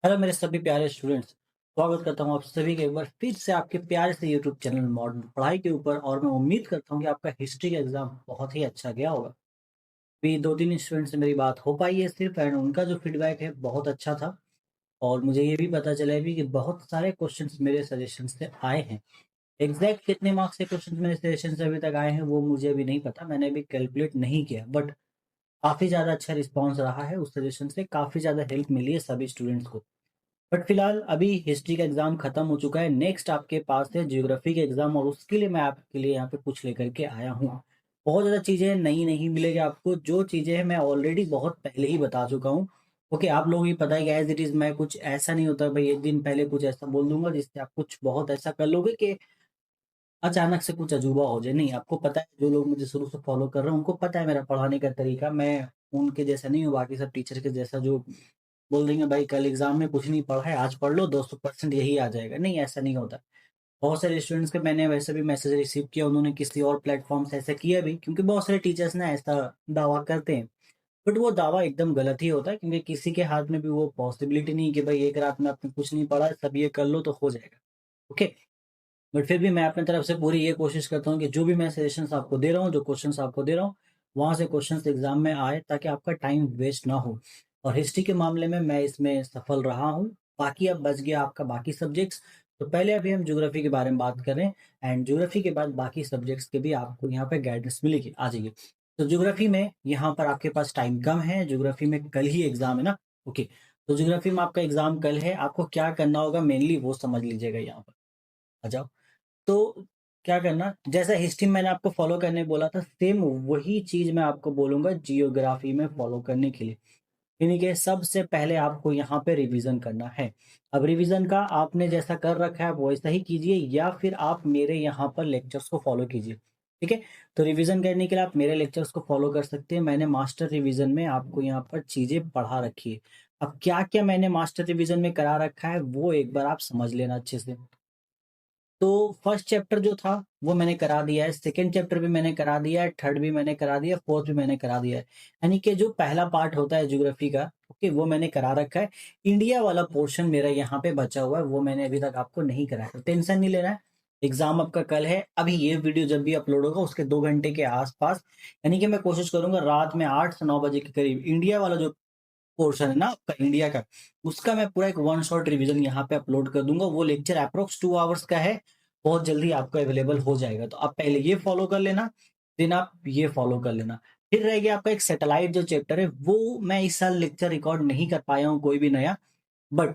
Hello मेरे सभी प्यारे स्टूडेंट्स। स्वागत करता हूँ आप सभी का एक बार फिर से आपके प्यारे से यूट्यूब चैनल मॉडर्न पढ़ाई के ऊपर। और मैं उम्मीद करता हूँ कि आपका हिस्ट्री का एग्जाम बहुत ही अच्छा गया होगा। अभी 2-3 स्टूडेंट से मेरी बात हो पाई है सिर्फ, एंड उनका जो फीडबैक है बहुत अच्छा था। और मुझे ये भी पता चला है भी कि बहुत सारे क्वेश्चंस मेरे सजेशन से आए हैं। एग्जैक्ट कितने मार्क्स के क्वेश्चन मेरे सजेशन से अभी तक आए हैं वो मुझे अभी नहीं पता, मैंने अभी कैलकुलेट नहीं किया, बट काफ़ी ज़्यादा अच्छा रिस्पॉन्स रहा है। उस सजेशन से काफ़ी ज़्यादा हेल्प मिली है सभी स्टूडेंट्स को। बट फिलहाल अभी हिस्ट्री का एग्जाम खत्म हो चुका है। नेक्स्ट आपके पास है ज्योग्राफी का एग्जाम, और उसके लिए मैं आपके लिए यहाँ पे कुछ लेकर के आया हूँ। बहुत ज़्यादा चीज़ें नई नहीं मिलेगी आपको, जो चीज़ें हैं मैं ऑलरेडी बहुत पहले ही बता चुका हूँ। ओके, आप लोगों को पता है कि एज इट इज़ मैं कुछ ऐसा नहीं होता भाई, एक दिन पहले कुछ ऐसा बोल दूंगा जिससे आप कुछ बहुत ऐसा कर लोगे कि अचानक से कुछ अजूबा हो जाए। नहीं, आपको पता है, जो लोग मुझे शुरू से फॉलो कर रहे हैं उनको पता है मेरा पढ़ाने का तरीका। मैं उनके जैसा नहीं हूँ, बाकी सब टीचर के जैसा जो बोल देंगे भाई कल एग्जाम में कुछ नहीं पढ़ा है, आज पढ़ लो 200% यही आ जाएगा। नहीं, ऐसा नहीं होता। बहुत सारे स्टूडेंट्स के मैंने वैसे भी मैसेज रिसीव किया, उन्होंने किसी और प्लेटफॉर्म से ऐसा किया भी, क्योंकि बहुत सारे टीचर्स ना ऐसा दावा करते हैं। बट वो दावा एकदम गलत ही होता है, क्योंकि किसी के हाथ में भी वो पॉसिबिलिटी नहीं कि भाई एक रात में आपने कुछ नहीं पढ़ा सब ये कर लो तो हो जाएगा। ओके, बट फिर भी मैं अपनी तरफ से पूरी ये कोशिश करता हूँ कि जो भी मैं सजेशंस आपको दे रहा हूँ, जो क्वेश्चंस आपको दे रहा हूँ, वहाँ से क्वेश्चंस एग्जाम में आए ताकि आपका टाइम वेस्ट ना हो। और हिस्ट्री के मामले में मैं इसमें सफल रहा हूँ। बाकी अब बच गया आपका बाकी सब्जेक्ट्स। तो पहले अभी हम ज्योग्राफी के बारे में बात करें, एंड ज्योग्राफी के बाद बाकी सब्जेक्ट्स के भी आपको यहाँ पे गाइडेंस मिलेगी। आ जाइए। तो ज्योग्राफी में यहाँ पर आपके पास टाइम कम है, ज्योग्राफी में कल ही एग्जाम है ना। ओके, तो ज्योग्राफी में आपका एग्जाम कल है, आपको क्या करना होगा मेनली वो समझ लीजिएगा यहाँ पर। आ जाओ। तो क्या करना, जैसा हिस्ट्री में मैंने आपको फॉलो करने बोला था, सेम वही चीज मैं आपको बोलूंगा जियोग्राफी में फॉलो करने के लिए। यानी कि सबसे पहले आपको यहाँ पे रिवीजन करना है। अब रिवीजन का आपने जैसा कर रखा है आप वैसा ही कीजिए, या फिर आप मेरे यहाँ पर लेक्चर्स को फॉलो कीजिए। ठीक है, तो रिवीजन करने के लिए आप मेरे लेक्चर्स को फॉलो कर सकते हैं। मैंने मास्टर रिवीजन में आपको यहाँ पर चीजें पढ़ा रखी है। अब क्या क्या मैंने मास्टर रिवीजन में करा रखा है वो एक बार आप समझ लेना अच्छे से। तो फर्स्ट चैप्टर जो था वो मैंने करा दिया है, सेकंड चैप्टर भी मैंने करा दिया है, थर्ड भी मैंने करा दिया है, फोर्थ भी मैंने करा दिया है। यानी कि जो पहला पार्ट होता है ज्योग्राफी का, ओके, वो मैंने करा रखा है। इंडिया वाला पोर्शन मेरा यहाँ पे बचा हुआ है, वो मैंने अभी तक आपको नहीं कराया, तो टेंशन नहीं लेना है। एग्जाम आपका कल है। अभी ये वीडियो जब भी अपलोड होगा उसके 2 घंटे के आसपास, यानी कि मैं कोशिश करूंगा रात में 8 से 9 बजे के करीब इंडिया वाला जो पोर्शन है ना आपका इंडिया का, उसका मैं पूरा एक वन शॉट रिवीजन यहाँ पे अपलोड कर दूंगा। वो लेक्चर अप्रोक्स 2 आवर्स का है, बहुत जल्दी आपको अवेलेबल हो जाएगा। तो आप पहले ये फॉलो कर लेना, देन आप ये फॉलो कर लेना। फिर रह गया आपका एक सैटेलाइट जो चैप्टर है, वो मैं इस साल लेक्चर रिकॉर्ड नहीं कर पाया हूँ कोई भी नया, बट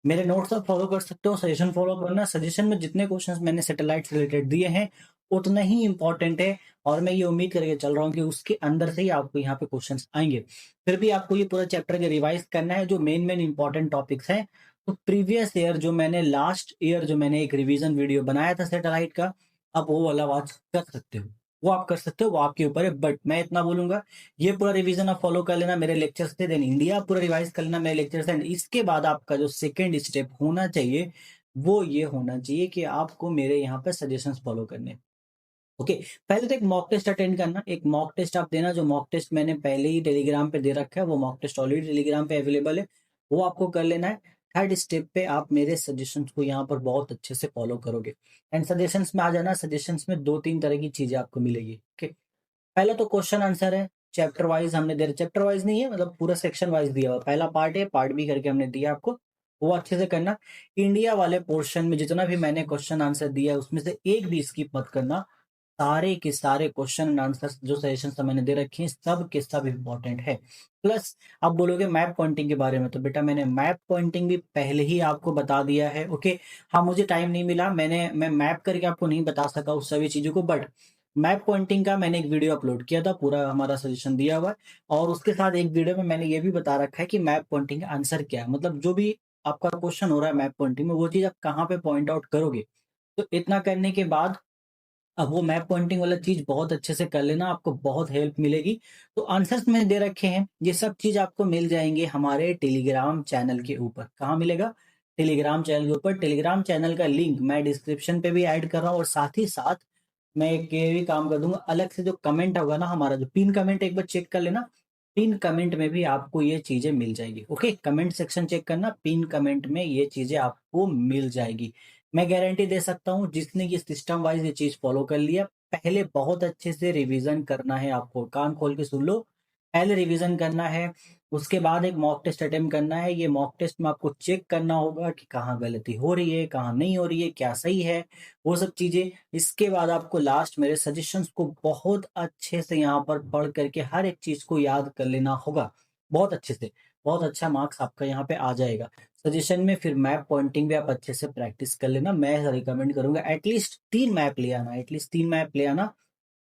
मेरे नोट्स आप फॉलो कर सकते हो, सजेशन फॉलो करना। सजेशन में जितने क्वेश्चंस मैंने सैटेलाइट से रिलेटेड दिए हैं उतना ही इंपॉर्टेंट है, और मैं ये उम्मीद करके चल रहा हूँ कि उसके अंदर से ही आपको यहाँ पे क्वेश्चंस आएंगे। फिर भी आपको ये पूरा चैप्टर के रिवाइज करना है, जो मेन मेन इंपॉर्टेंट टॉपिक्स हैं। तो प्रीवियस ईयर जो मैंने लास्ट ईयर जो मैंने एक रिवीजन वीडियो बनाया था सैटेलाइट का, आप वो वाला वॉच कर सकते हो। वो आप कर सकते हो, वो आपके ऊपर है, बट मैं इतना बोलूंगा ये पूरा रिवीजन आप फॉलो कर लेना मेरे लेक्चर से, देन इंडिया पूरा रिवाइज कर लेना मेरे लेक्चर से। एंड इसके बाद आपका जो सेकंड स्टेप होना चाहिए वो ये होना चाहिए कि आपको मेरे यहाँ पे सजेशंस फॉलो करने। ओके, पहले तो एक मॉक टेस्ट अटेंड करना, एक मॉक टेस्ट आप देना। जो मॉक टेस्ट मैंने पहले ही टेलीग्राम पे दे रखा है, वो मॉक टेस्ट ऑलरेडी टेलीग्राम पे अवेलेबल है, वो आपको कर लेना है। थर्ड स्टेप पे आप मेरे सजेशंस को यहाँ पर बहुत अच्छे से फॉलो करोगे। एंड सजेशंस में आ जाना, सजेशंस में 2-3 तरह की चीजें आपको मिलेगी। ओके, पहला तो क्वेश्चन आंसर है, चैप्टर वाइज हमने दे, चैप्टर वाइज नहीं है मतलब पूरा सेक्शन वाइज दिया हुआ। पहला पार्ट है, पार्ट बी करके हमने दिया आपको, वो अच्छे से करना। इंडिया वाले पोर्शन में जितना भी मैंने क्वेश्चन आंसर दिया है उसमें से एक भी स्किप मत करना। सारे के सारे क्वेश्चन एंड आंसर जो सजेशन मैंने दे रखे हैं सब के सब इंपॉर्टेंट है। प्लस आप बोलोगे मैप पॉइंटिंग के बारे में, तो बेटा मैंने मैप पॉइंटिंग भी पहले ही आपको बता दिया है। ओके, हाँ मुझे टाइम नहीं मिला, मैं मैप करके आपको नहीं बता सका उस सभी चीजों को, बट मैप पॉइंटिंग का मैंने एक वीडियो अपलोड किया था, पूरा हमारा सजेशन दिया हुआ है। और उसके साथ एक वीडियो में मैंने ये भी बता रखा है कि मैप पॉइंटिंग का आंसर क्या है, मतलब जो भी आपका क्वेश्चन हो रहा है मैप पॉइंटिंग में वो चीज आप कहाँ पे पॉइंट आउट करोगे। तो इतना करने के बाद अब वो मैप पॉइंटिंग वाला चीज बहुत अच्छे से कर लेना, आपको बहुत हेल्प मिलेगी। तो आंसर्स मैंने दे रखे हैं, ये सब चीज आपको मिल जाएंगे हमारे टेलीग्राम चैनल के ऊपर। कहाँ मिलेगा? टेलीग्राम चैनल के ऊपर। टेलीग्राम चैनल का लिंक मैं डिस्क्रिप्शन पे भी ऐड कर रहा हूँ, और साथ ही साथ मैं एक ये भी काम कर दूंगा, अलग से जो कमेंट होगा ना हमारा, जो पिन कमेंट एक बार चेक कर लेना। पिन कमेंट में भी आपको ये चीजें मिल जाएगी। ओके, कमेंट सेक्शन चेक करना, पिन कमेंट में ये चीजें आपको मिल जाएगी। मैं गारंटी दे सकता हूँ जिसने ये सिस्टम वाइज ये चीज फॉलो कर लिया, पहले बहुत अच्छे से रिवीजन करना है आपको, कान खोल के सुन लो। पहले रिवीजन करना है, उसके बाद एक मॉक टेस्ट अटेम्प्ट करना है। ये मॉक टेस्ट में आपको चेक करना होगा कि कहाँ गलती हो रही है, कहाँ नहीं हो रही है, क्या सही है, वो सब चीजें। इसके बाद आपको लास्ट मेरे सजेशंस को बहुत अच्छे से यहाँ पर पढ़ करके हर एक चीज को याद कर लेना होगा, बहुत अच्छे से। बहुत अच्छा मार्क्स आपका यहाँ पे आ जाएगा। सजेशन में फिर मैप पॉइंटिंग भी आप अच्छे से प्रैक्टिस कर लेना। मैं रिकमेंड करूंगा एटलीस्ट 3 मैप ले आना, एटलीस्ट 3 मैप ले आना।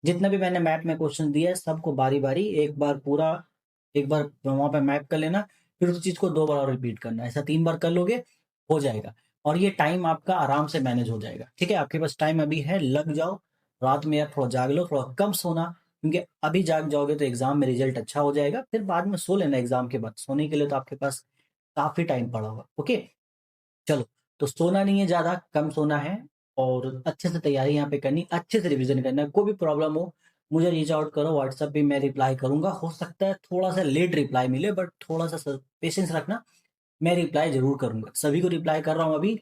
जितना भी मैंने मैप में क्वेश्चन दिया है सबको बारी बारी एक बार पूरा, एक बार वहां पे मैप कर लेना, फिर उस चीज को 2 बार और रिपीट करना। ऐसा 3 बार कर लोगे, हो जाएगा। और ये टाइम आपका आराम से मैनेज हो जाएगा। ठीक है, आपके पास टाइम अभी है, लग जाओ। रात में यार थोड़ा जाग लो, थोड़ा कम सोना, क्योंकि अभी जाग जाओगे तो एग्जाम में रिजल्ट अच्छा हो जाएगा। फिर बाद में सो लेना, एग्जाम के बाद सोने के लिए तो आपके पास काफी टाइम पड़ा होगा। ओके, चलो। तो सोना नहीं है, ज्यादा कम सोना है, और अच्छे से तैयारी यहाँ पे करनी, अच्छे से रिवीजन करना है। कोई भी प्रॉब्लम हो मुझे रीच आउट करो, व्हाट्सएप पे मैं रिप्लाई करूंगा। हो सकता है थोड़ा सा लेट रिप्लाई मिले, बट थोड़ा सा पेशेंस रखना, मैं रिप्लाई जरूर करूंगा। सभी को रिप्लाई कर रहा हूँ अभी,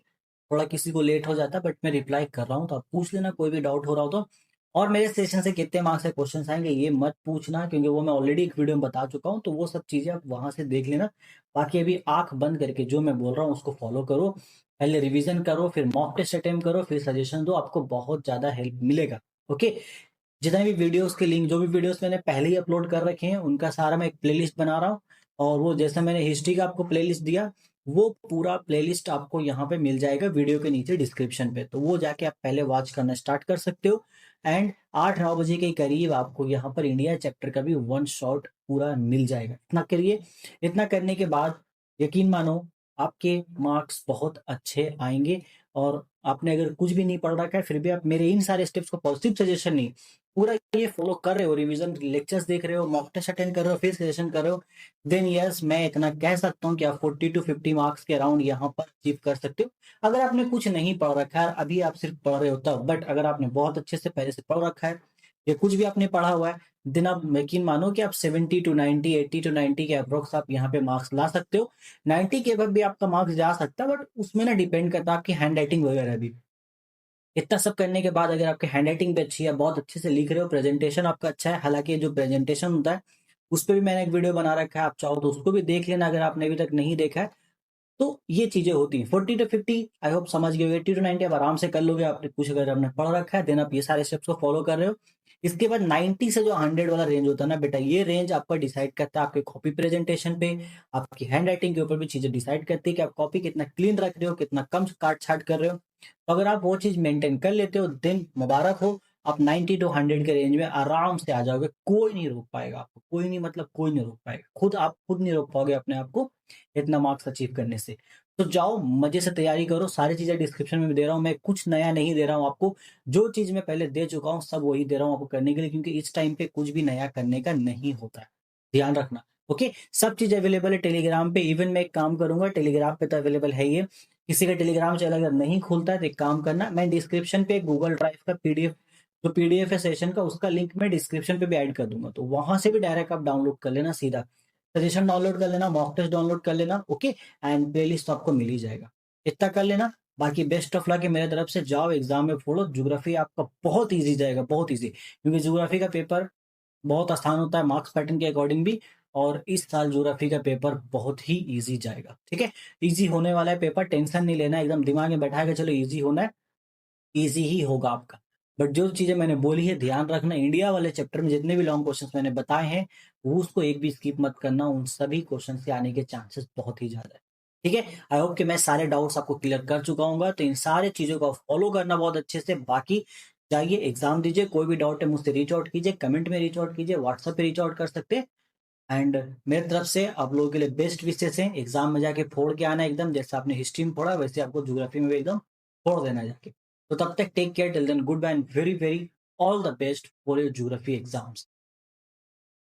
थोड़ा किसी को लेट हो जाता है बट मैं रिप्लाई कर रहा हूँ, तो आप पूछ लेना कोई भी डाउट हो रहा हो तो। और मेरे सेशन से कितने मार्क्स के क्वेश्चन आएंगे ये मत पूछना, क्योंकि वो मैं ऑलरेडी एक वीडियो में बता चुका हूँ, तो वो सब चीजें आप वहां से देख लेना। बाकी अभी आंख बंद करके जो मैं बोल रहा हूँ उसको फॉलो करो, पहले रिवीजन करो, फिर मॉक टेस्ट अटेम्प्ट करो, फिर सजेशन दो, आपको बहुत ज्यादा हेल्प मिलेगा। ओके, जितने भी वीडियोस के लिंक, जो भी वीडियोस मैंने पहले ही अपलोड कर रखे हैं उनका सारा मैं एक प्लेलिस्ट बना रहा हूँ। और वो जैसे मैंने हिस्ट्री का आपको प्लेलिस्ट दिया, वो पूरा प्लेलिस्ट आपको यहाँ पे मिल जाएगा वीडियो के नीचे डिस्क्रिप्शन पे, तो वो जाके आप पहले वॉच करना स्टार्ट कर सकते हो। एंड 8-9 बजे के करीब आपको यहाँ पर इंडिया चैप्टर का भी वन शॉट पूरा मिल जाएगा। इतना करिए, इतना करने के बाद यकीन मानो आपके मार्क्स बहुत अच्छे आएंगे। और आपने अगर कुछ भी नहीं पढ़ रखा है फिर भी आप मेरे इन सारे स्टेप्स को, पॉजिटिव सजेशन नहीं, पूरा ये फॉलो कर रहे हो, रिवीजन लेक्चर्स देख रहे हो, मॉक टेस्ट अटेंड कर रहे हो, फिर सजेशन कर रहे हो, देन यस मैं इतना कह सकता हूँ कि आप 40 to 50 मार्क्स के अराउंड यहाँ पर अचीव कर सकते हो। अगर आपने कुछ नहीं पढ़ रखा है, अभी आप सिर्फ पढ़ रहे हो तब, बट अगर आपने बहुत अच्छे से पहले से पढ़ रखा है या कुछ भी आपने पढ़ा हुआ है, देन आप यकीन मानो कि आप 70 to 90, 80 to 90 के अप्रोक्स आप यहाँ पे मार्क्स ला सकते हो। 90 के बाद भी आपका मार्क्स जा सकता है, बट उसमें ना डिपेंड करता है आपकी हैंड राइटिंग वगैरह भी। इतना सब करने के बाद अगर आपकी हैंडराइटिंग भी अच्छी है, बहुत अच्छे से लिख रहे हो, प्रेजेंटेशन आपका अच्छा है, हालांकि जो प्रेजेंटेशन होता है उस पर भी मैंने एक वीडियो बना रखा है, आप चाहो तो उसको भी देख लेना अगर आपने अभी तक नहीं देखा है। तो ये चीजें होती हैं। 40 to 50 आई होप समझ गए। 80 to 90 आप आराम से कर लोगे, आपने कुछ अगर आपने पढ़ रखा है, देन आप ये सारे स्टेप्स को फॉलो कर रहे हो। इसके बाद 90 से जो 100 वाला रेंज होता है ना बेटा, ये रेंज आपका डिसाइड करता है आपके कॉपी प्रेजेंटेशन पे, आपकी हैंड राइटिंग के ऊपर भी चीजें डिसाइड करती है कि आप कॉपी कितना क्लीन रख रहे हो, कितना कम काट छाट कर रहे हो। तो अगर आप वो चीज मेंटेन कर लेते हो, देन मुबारक हो, आप 90 to 100 के रेंज में आराम से आ जाओगे। कोई नहीं रोक पाएगा आपको, कोई नहीं मतलब कोई नहीं रोक पाएगा, खुद आप खुद नहीं रोक पाओगे अपने आप को इतना मार्क्स अचीव करने से। तो जाओ मजे से तैयारी करो, सारी चीजें डिस्क्रिप्शन में भी दे रहा हूँ, मैं कुछ नया नहीं दे रहा हूँ आपको। जो चीज मैं पहले दे चुका हूँ सब वही दे रहा हूँ आपको करने के लिए, क्योंकि इस टाइम पे कुछ भी नया करने का नहीं होता है, ध्यान रखना। ओके, सब चीज अवेलेबल है टेलीग्राम पे। इवन मैं एक काम करूंगा, टेलीग्राम पे तो अवेलेबल है ही है, किसी का टेलीग्राम चैनल अगर नहीं खुलता है तो एक काम करना, मैं डिस्क्रिप्शन पे गूगल ड्राइव का पीडीएफ, जो पीडीएफ है सेशन का, उसका लिंक मैं डिस्क्रिप्शन पे भी ऐड कर दूंगा, तो वहां से भी डायरेक्ट आप डाउनलोड कर लेना, सीधा सजेशन डाउनलोड कर लेना, मॉक टेस्ट डाउनलोड कर लेना। ओके, एंड प्लेलिस्ट तो आपको मिल ही जाएगा। इतना कर लेना, बाकी बेस्ट ऑफ लक है मेरे तरफ से। जाओ एग्जाम में फोड़ो। ज्योग्राफी आपका बहुत इजी जाएगा, बहुत इजी, क्योंकि ज्योग्राफी का पेपर बहुत आसान होता है मार्क्स पैटर्न के अकॉर्डिंग भी। और इस साल ज्योग्राफी का पेपर बहुत ही इजी जाएगा। ठीक है, इजी होने वाला है पेपर, टेंशन नहीं लेना, एकदम दिमाग में बैठा के चलो इजी होना है, इजी ही होगा आपका। बट जो चीजें मैंने बोली है ध्यान रखना, इंडिया वाले चैप्टर में जितने भी लॉन्ग क्वेश्चंस मैंने बताए हैं वो उसको एक भी स्किप मत करना, उन सभी क्वेश्चन के आने के चांसेस बहुत ही ज्यादा है। ठीक है, आई होप कि मैं सारे डाउट्स आपको क्लियर कर चुका हूँ, तो इन सारे चीजों को फॉलो करना बहुत अच्छे से। बाकी जाइए एग्जाम दीजिए, कोई भी डाउट है मुझसे रीच आउट कीजिए, कमेंट में रीच आउट कीजिए, व्हाट्सएप पे रीच आउट कर सकते हैं। एंड मेरी तरफ से आप लोगों के लिए बेस्ट विशेष हैं, एग्जाम में जाके फोड़ के आना एकदम, जैसे आपने हिस्ट्री में फोड़ा वैसे आपको ज्योग्राफी में भी एकदम फोड़ देना जाके। तो तब तक take care, till then goodbye and very very all the best for your geography exams.